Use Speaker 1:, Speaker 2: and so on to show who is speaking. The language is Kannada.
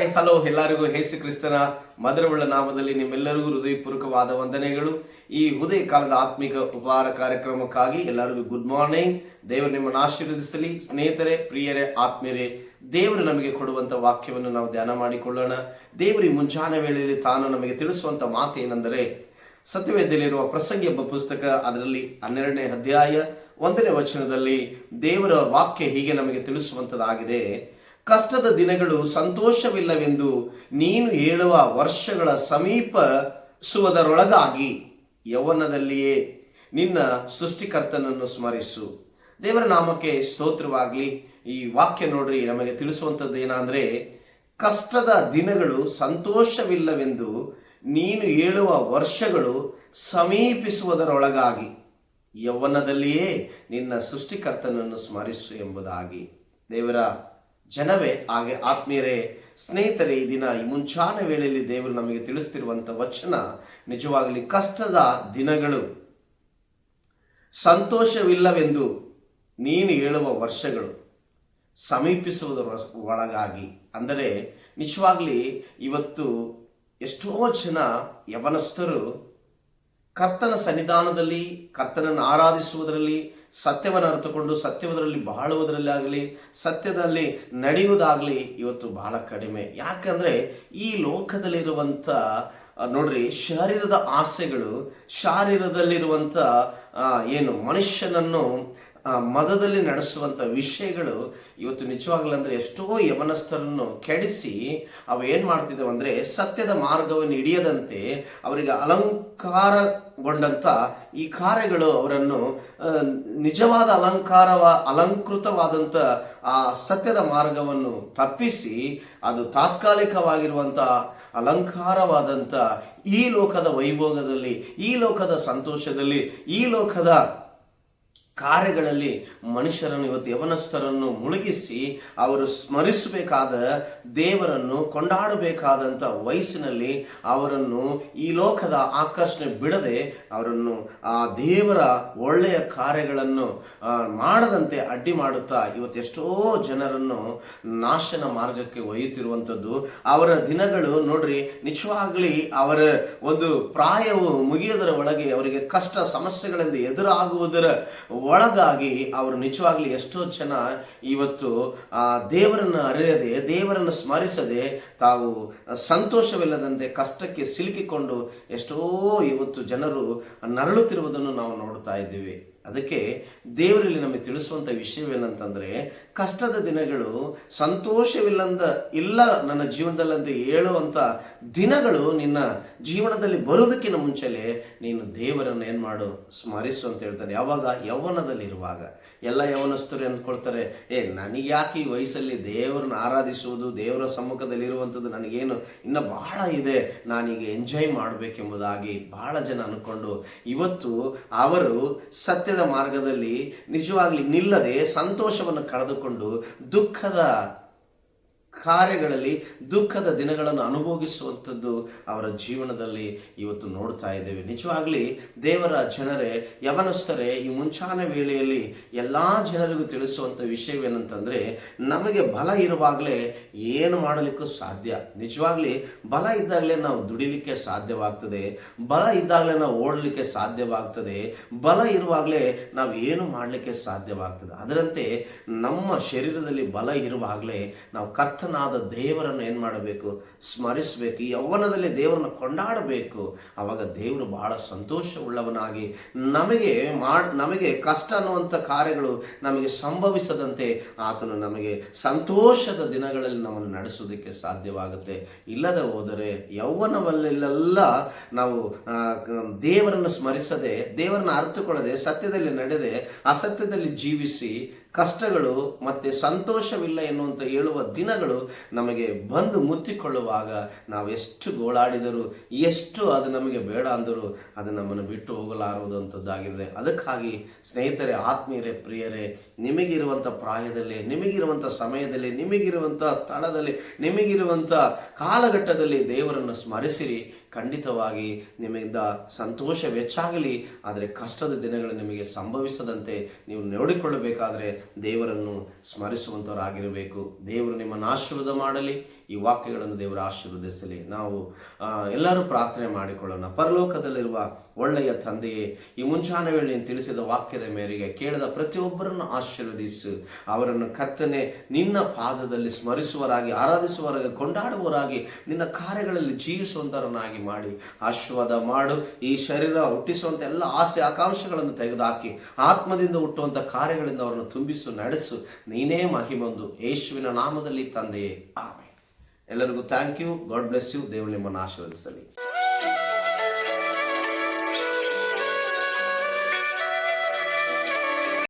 Speaker 1: ಹಾಯ್ ಹಲೋ ಎಲ್ಲರಿಗೂ ಯೇಸು ಕ್ರಿಸ್ತನ ಮಧುರವುಳ್ಳ ನಾಮದಲ್ಲಿ ನಿಮ್ಮೆಲ್ಲರಿಗೂ ಹೃದಯಪೂರ್ವಕವಾದ ವಂದನೆಗಳು. ಈ ಉದಯ ಕಾಲದ ಆತ್ಮಿಕ ಉಪಹಾರ ಕಾರ್ಯಕ್ರಮಕ್ಕಾಗಿ ಎಲ್ಲರಿಗೂ ಗುಡ್ ಮಾರ್ನಿಂಗ್. ದೇವರು ನಿಮ್ಮನ್ನು ಆಶೀರ್ವದಿಸಲಿ. ಸ್ನೇಹಿತರೆ, ಪ್ರಿಯರೇ, ಆತ್ಮೀಯರೇ, ದೇವರು ನಮಗೆ ಕೊಡುವಂಥ ವಾಕ್ಯವನ್ನು ನಾವು ಧ್ಯಾನ ಮಾಡಿಕೊಳ್ಳೋಣ. ದೇವರು ಈ ಮುಂಚಾನೆ ವೇಳೆಯಲ್ಲಿ ತಾನು ನಮಗೆ ತಿಳಿಸುವಂಥ ಮಾತು ಏನೆಂದರೆ, ಸತ್ಯವೇದದಲ್ಲಿರುವ ಪ್ರಸಂಗಿ ಎಂಬ ಪುಸ್ತಕ ಅದರಲ್ಲಿ 12ನೇ ಅಧ್ಯಾಯ 1ನೇ ವಚನದಲ್ಲಿ ದೇವರ ವಾಕ್ಯ ಹೀಗೆ ನಮಗೆ ತಿಳಿಸುವಂಥದ್ದಾಗಿದೆ. ಕಷ್ಟದ ದಿನಗಳು ಸಂತೋಷವಿಲ್ಲವೆಂದು ನೀನು ಹೇಳುವ ವರ್ಷಗಳ ಸಮೀಪಿಸುವುದರೊಳಗಾಗಿ ಯೌವನದಲ್ಲಿಯೇ ನಿನ್ನ ಸೃಷ್ಟಿಕರ್ತನನ್ನು ಸ್ಮರಿಸು. ದೇವರ ನಾಮಕ್ಕೆ ಸ್ತೋತ್ರವಾಗಲಿ. ಈ ವಾಕ್ಯ ನೋಡ್ರಿ ನಮಗೆ ತಿಳಿಸುವಂಥದ್ದು ಏನಂದ್ರೆ, ಕಷ್ಟದ ದಿನಗಳು ಸಂತೋಷವಿಲ್ಲವೆಂದು ನೀನು ಹೇಳುವ ವರ್ಷಗಳು ಸಮೀಪಿಸುವುದರೊಳಗಾಗಿ ಯೌವನದಲ್ಲಿಯೇ ನಿನ್ನ ಸೃಷ್ಟಿಕರ್ತನನ್ನು ಸ್ಮರಿಸು ಎಂಬುದಾಗಿ. ದೇವರ ಜನವೇ, ಹಾಗೆ ಆತ್ಮೀಯರೇ, ಸ್ನೇಹಿತರೆ, ಈ ದಿನ ಈ ಮುಂಚಾನ ವೇಳೆಯಲ್ಲಿ ದೇವರು ನಮಗೆ ತಿಳಿಸ್ತಿರುವಂಥ ವಚನ ನಿಜವಾಗಲಿ ಕಷ್ಟದ ದಿನಗಳು ಸಂತೋಷವಿಲ್ಲವೆಂದು ನೀನು ಹೇಳುವ ವರ್ಷಗಳು ಸಮೀಪಿಸುವುದರ ಒಳಗಾಗಿ. ಅಂದರೆ ನಿಜವಾಗ್ಲಿ ಇವತ್ತು ಎಷ್ಟೋ ಜನ ಯವನಸ್ಥರು ಕರ್ತನ ಸನ್ನಿಧಾನದಲ್ಲಿ ಕರ್ತನನ್ನು ಆರಾಧಿಸುವುದರಲ್ಲಿ, ಸತ್ಯವನ್ನು ಅರಿತುಕೊಂಡು ಸತ್ಯದಲ್ಲಿ ಬಾಳುವುದರಲ್ಲಿ ಆಗಲಿ, ಸತ್ಯದಲ್ಲಿ ನಡೆಯುವುದಾಗಲಿ ಇವತ್ತು ಬಹಳ ಕಡಿಮೆ. ಯಾಕಂದರೆ ಈ ಲೋಕದಲ್ಲಿರುವಂಥ ನೋಡ್ರಿ ಶಾರೀರದ ಆಸೆಗಳು, ಶಾರೀರದಲ್ಲಿರುವಂಥ ಏನು ಮನುಷ್ಯನನ್ನು ಮದದಲ್ಲಿ ನಡೆಸುವಂಥ ವಿಷಯಗಳು ಇವತ್ತು ನಿಜವಾಗಲೂ ಅಂದರೆ ಎಷ್ಟೋ ಯವನಸ್ಥರನ್ನು ಕೆಡಿಸಿ ಅವು ಏನು ಮಾಡ್ತಿದ್ದಾವೆ ಅಂದರೆ, ಸತ್ಯದ ಮಾರ್ಗವನ್ನು ಹಿಡಿಯದಂತೆ ಅವರಿಗೆ ಅಲಂಕಾರಗೊಂಡಂಥ ಈ ಕಾರ್ಯಗಳು ಅವರನ್ನು ನಿಜವಾದ ಅಲಂಕೃತವಾದಂಥ ಆ ಸತ್ಯದ ಮಾರ್ಗವನ್ನು ತಪ್ಪಿಸಿ ಅದು ತಾತ್ಕಾಲಿಕವಾಗಿರುವಂಥ ಅಲಂಕಾರವಾದಂಥ ಈ ಲೋಕದ ವೈಭೋಗದಲ್ಲಿ, ಈ ಲೋಕದ ಸಂತೋಷದಲ್ಲಿ, ಈ ಲೋಕದ ಕಾರ್ಯಗಳಲ್ಲಿ ಮನುಷ್ಯರನ್ನು ಇವತ್ತು ಯವನಸ್ಥರನ್ನು ಮುಳುಗಿಸಿ ಅವರು ಸ್ಮರಿಸಬೇಕಾದ ದೇವರನ್ನು ಕೊಂಡಾಡಬೇಕಾದಂಥ ವಯಸ್ಸಿನಲ್ಲಿ ಅವರನ್ನು ಈ ಲೋಕದ ಆಕರ್ಷಣೆ ಬಿಡದೆ ಅವರನ್ನು ಆ ದೇವರ ಒಳ್ಳೆಯ ಕಾರ್ಯಗಳನ್ನು ಮಾಡದಂತೆ ಅಡ್ಡಿ ಮಾಡುತ್ತಾ ಇವತ್ತು ಎಷ್ಟೋ ಜನರನ್ನು ನಾಶನ ಮಾರ್ಗಕ್ಕೆ ಒಯ್ಯುತ್ತಿರುವಂಥದ್ದು. ಅವರ ದಿನಗಳು ನೋಡ್ರಿ ನಿಜವಾಗ್ಲಿ ಅವರ ಒಂದು ಪ್ರಾಯವು ಮುಗಿಯೋದರ ಒಳಗೆ ಅವರಿಗೆ ಕಷ್ಟ ಸಮಸ್ಯೆಗಳಿಂದ ಎದುರಾಗುವುದರ ಒಳಗಾಗಿ ಅವರು ನಿಜವಾಗ್ಲಿ ಎಷ್ಟೋ ಜನ ಇವತ್ತು ದೇವರನ್ನು ಅರಿಯದೆ, ದೇವರನ್ನು ಸ್ಮರಿಸದೆ ತಾವು ಸಂತೋಷವಿಲ್ಲದಂತೆ ಕಷ್ಟಕ್ಕೆ ಸಿಲುಕಿಕೊಂಡು ಎಷ್ಟೋ ಇವತ್ತು ಜನರು ನರಳುತ್ತಿರುವುದನ್ನು ನಾವು ನೋಡ್ತಾ ಇದ್ದೀವಿ. ಅದಕ್ಕೆ ದೇವರಲ್ಲಿ ನಮಗೆ ತಿಳಿಸುವಂಥ ವಿಷಯವೇನಂತಂದರೆ, ಕಷ್ಟದ ದಿನಗಳು ಇಲ್ಲ ನನ್ನ ಜೀವನದಲ್ಲಿ ಅಂತ ಹೇಳುವಂಥ ದಿನಗಳು ನಿನ್ನ ಜೀವನದಲ್ಲಿ ಬರೋದಕ್ಕಿಂತ ಮುಂಚೆಲೆ ನೀನು ದೇವರನ್ನು ಏನು ಮಾಡು, ಸ್ಮರಿಸು ಅಂತ ಹೇಳ್ತಾನೆ. ಯಾವಾಗ? ಯೌವನದಲ್ಲಿರುವಾಗ. ಎಲ್ಲ ಯೌವನಸ್ಥರು ಅಂದ್ಕೊಳ್ತಾರೆ, ನನಗೆ ಯಾಕೆ ಈ ವಯಸ್ಸಲ್ಲಿ ದೇವರನ್ನ ಆರಾಧಿಸುವುದು, ದೇವರ ಸಮ್ಮುಖದಲ್ಲಿ ಇರುವಂಥದ್ದು ನನಗೇನು ಇನ್ನೂ ಬಹಳ ಇದೆ, ನಾನೀಗ ಎಂಜಾಯ್ ಮಾಡಬೇಕೆಂಬುದಾಗಿ ಬಹಳ ಜನ ಅಂದ್ಕೊಂಡು ಇವತ್ತು ಅವರು ಸತ್ಯದ ಮಾರ್ಗದಲ್ಲಿ ನಿಜವಾಗ್ಲಿ ನಿಲ್ಲದೆ ಸಂತೋಷವನ್ನು ಕಳೆದುಕೊಂಡು ದುಃಖದ ಕಾರ್ಯಗಳಲ್ಲಿ, ದುಃಖದ ದಿನಗಳನ್ನು ಅನುಭವಿಸುವಂಥದ್ದು ಅವರ ಜೀವನದಲ್ಲಿ ಇವತ್ತು ನೋಡ್ತಾ ಇದ್ದೇವೆ. ನಿಜವಾಗ್ಲಿ ದೇವರ ಜನರೇ, ಯವನಸ್ಥರೇ, ಈ ಮುಂಚಾನ ವೇಳೆಯಲ್ಲಿ ಎಲ್ಲ ಜನರಿಗೂ ತಿಳಿಸುವಂಥ ವಿಷಯವೇನಂತಂದರೆ, ನಮಗೆ ಬಲ ಇರುವಾಗಲೇ ಏನು ಮಾಡಲಿಕ್ಕೂ ಸಾಧ್ಯ. ನಿಜವಾಗ್ಲಿ ಬಲ ಇದ್ದಾಗಲೇ ನಾವು ದುಡಿಲಿಕ್ಕೆ ಸಾಧ್ಯವಾಗ್ತದೆ, ಬಲ ಇದ್ದಾಗಲೇ ನಾವು ಓಡಲಿಕ್ಕೆ ಸಾಧ್ಯವಾಗ್ತದೆ, ಬಲ ಇರುವಾಗಲೇ ನಾವು ಏನು ಮಾಡಲಿಕ್ಕೆ ಸಾಧ್ಯವಾಗ್ತದೆ. ಅದರಂತೆ ನಮ್ಮ ಶರೀರದಲ್ಲಿ ಬಲ ಇರುವಾಗಲೇ ನಾವು ಕರ್ತನಾದ ದೇವರನ್ನು ಏನು ಮಾಡಬೇಕು, ಸ್ಮರಿಸಬೇಕು. ಈ ಯೌವನದಲ್ಲಿ ದೇವರನ್ನು ಕೊಂಡಾಡಬೇಕು. ಆವಾಗ ದೇವರು ಬಹಳ ಸಂತೋಷವುಳ್ಳವನಾಗಿ ನಮಗೆ ಕಷ್ಟ ಅನ್ನುವಂಥ ಕಾರ್ಯಗಳು ನಮಗೆ ಸಂಭವಿಸದಂತೆ ಆತನು ನಮಗೆ ಸಂತೋಷದ ದಿನಗಳಲ್ಲಿ ನಮ್ಮನ್ನು ನಡೆಸೋದಕ್ಕೆ ಸಾಧ್ಯವಾಗುತ್ತೆ. ಇಲ್ಲದೆ ಹೋದರೆ ಯೌವನವಲ್ಲೆಲ್ಲ ನಾವು ದೇವರನ್ನು ಸ್ಮರಿಸದೆ, ದೇವರನ್ನು ಅರಿತುಕೊಳ್ಳದೆ, ಸತ್ಯದಲ್ಲಿ ನಡೆದೆ ಅಸತ್ಯದಲ್ಲಿ ಜೀವಿಸಿ ಕಷ್ಟಗಳು ಮತ್ತು ಸಂತೋಷವಿಲ್ಲ ಎನ್ನುವಂಥ ಹೇಳುವ ದಿನಗಳು ನಮಗೆ ಬಂದು ಮುತ್ತಿಕೊಳ್ಳುವಾಗ ನಾವು ಎಷ್ಟು ಗೋಳಾಡಿದರೂ, ಎಷ್ಟು ಅದು ನಮಗೆ ಬೇಡ ಅಂದರೂ ಅದು ನಮ್ಮನ್ನು ಬಿಟ್ಟು ಹೋಗಲಾರುವುದಂಥದ್ದಾಗಿದೆ. ಅದಕ್ಕಾಗಿ ಸ್ನೇಹಿತರೆ, ಆತ್ಮೀಯರೇ, ಪ್ರಿಯರೇ, ನಿಮಗಿರುವಂಥ ಪ್ರಾಯದಲ್ಲಿ, ನಿಮಗಿರುವಂಥ ಸಮಯದಲ್ಲಿ, ನಿಮಗಿರುವಂಥ ಸ್ಥಳದಲ್ಲಿ, ನಿಮಗಿರುವಂಥ ಕಾಲಘಟ್ಟದಲ್ಲಿ ದೇವರನ್ನು ಸ್ಮರಿಸಿರಿ. ಖಂಡಿತವಾಗಿ ನಿಮ್ಮಿಂದ ಸಂತೋಷ ಹೆಚ್ಚಾಗಲಿ, ಆದರೆ ಕಷ್ಟದ ದಿನಗಳು ನಿಮಗೆ ಸಂಭವಿಸದಂತೆ ನೀವು ನೋಡಿಕೊಳ್ಳಬೇಕಾದರೆ ದೇವರನ್ನು ಸ್ಮರಿಸುವಂಥವರಾಗಿರಬೇಕು. ದೇವರು ನಿಮ್ಮನ್ನು ಆಶೀರ್ವಾದ ಮಾಡಲಿ. ಈ ವಾಕ್ಯಗಳನ್ನು ದೇವರು ಆಶೀರ್ವದಿಸಲಿ. ನಾವು ಎಲ್ಲರೂ ಪ್ರಾರ್ಥನೆ ಮಾಡಿಕೊಳ್ಳೋಣ. ಪರಲೋಕದಲ್ಲಿರುವ ಒಳ್ಳೆಯ ತಂದೆಯೇ, ಈ ಮುಂಚಾನೆ ವೇಳೆ ನೀನು ತಿಳಿಸಿದ ವಾಕ್ಯದ ಮೇರೆಗೆ ಕೇಳಿದ ಪ್ರತಿಯೊಬ್ಬರನ್ನು ಆಶೀರ್ವದಿಸು. ಅವರನ್ನು ಕರ್ತನೆ ನಿನ್ನ ಪಾದದಲ್ಲಿ ಸ್ಮರಿಸುವರಾಗಿ, ಆರಾಧಿಸುವವರಾಗಿ, ಕೊಂಡಾಡುವವರಾಗಿ, ನಿನ್ನ ಕಾರ್ಯಗಳಲ್ಲಿ ಜೀವಿಸುವಂಥವರನ್ನಾಗಿ ಮಾಡಿ ಆಶೀರ್ವಾದ ಮಾಡು. ಈ ಶರೀರ ಹುಟ್ಟಿಸುವಂಥ ಎಲ್ಲ ಆಸೆ ಆಕಾಂಕ್ಷೆಗಳನ್ನು ತೆಗೆದುಹಾಕಿ ಆತ್ಮದಿಂದ ಹುಟ್ಟುವಂಥ ಕಾರ್ಯಗಳಿಂದ ಅವರನ್ನು ತುಂಬಿಸು, ನಡೆಸು. ನೀನೇ ಮಹಿಮೊಂದು ಯೇಸುವಿನ ನಾಮದಲ್ಲಿ ತಂದೆಯೇ, ಆಮೆನ್. ಎಲ್ಲರಿಗೂ thank you. God bless you. ದೇವರು ನಿಮ್ಮನ್ನು ಆಶೀರ್ವದಿಸಲಿ.